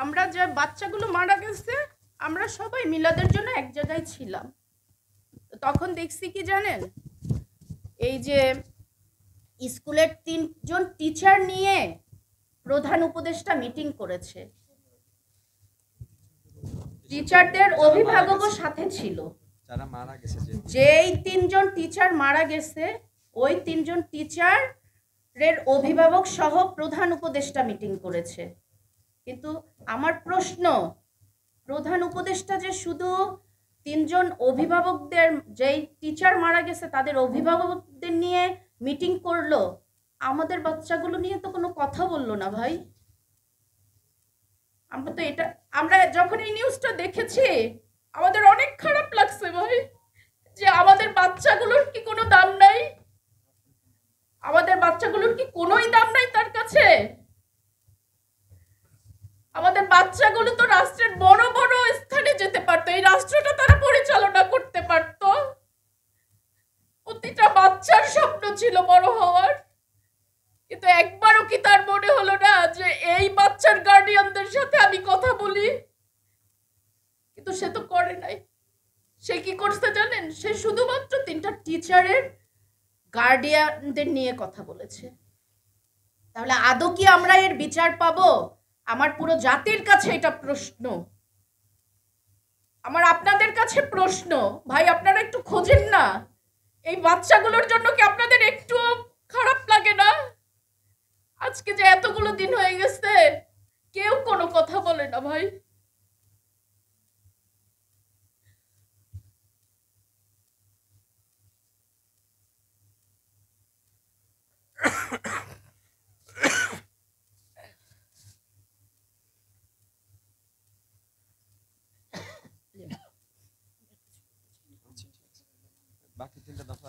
আমরা যে বাচ্চাগুলো মারা গেছে আমরা সবাই মিলাদের জন্য এক জায়গায় ছিলাম। তখন দেখছি কি জানেন, এই যে স্কুলের 3 জন টিচার নিয়ে প্রধান উপদেষ্টা মিটিং করেছে। টিচারদের অভিভাবকও সাথে ছিল। যারা মারা গেছে, যেই 3 জন টিচার মারা গেছে ওই 3 জন টিচারের অভিভাবক সহ প্রধান উপদেষ্টা মিটিং করেছে। কিন্তু আমার প্রশ্ন, প্রধান উপদেষ্টা যে শুধু 3 জন অভিভাবকদের, যেই টিচার মারা গেছে তাদের অভিভাবকদের নিয়ে মিটিং করলো, আমাদের বাচ্চাগুলো নিয়ে তো কোনো কথা বললো না ভাই। আমরা যখন এই নিউজটা দেখেছি আমাদের অনেক খারাপ লাগছে ভাই, যে আমাদের বাচ্চাগুলোর কি কোনো দাম নাই? আমাদের বাচ্চাগুলোর কি কোনোই দাম নাই তার কাছে? আমাদের বাচ্চাগুলো তো রাষ্ট্রের বড় বড় স্থানে যেতে পারতো, এই রাষ্ট্রটা তারা পরিচালনা করতে পারতো। প্রতিটা বাচ্চার স্বপ্ন ছিল বড় হওয়ার, কিন্তু একবারও কি তার মনে হলো না যে এই বাচ্চার গার্ডিয়ানদের সাথে আমি কথা বলি? কিন্তু সে তো করে নাই। সে কি করতে জানেন? সে শুধুমাত্র 3টা টিচারের গার্ডিয়ানদের নিয়ে কথা বলেছে। তাহলে আদৌ কি আমরা এর বিচার পাবো? আমার পুরো জাতির কাছে এটা প্রশ্ন, আমার আপনাদের কাছে প্রশ্ন। ভাই আপনারা একটু খোঁজেন না, এই বাচ্চাগুলোর জন্য কি আপনাদের একটু খারাপ লাগে না? আজকে যে এতগুলো দিন হয়ে গেছে কেউ কোনো কথা বলে না ভাই। বাকি 3টা দফা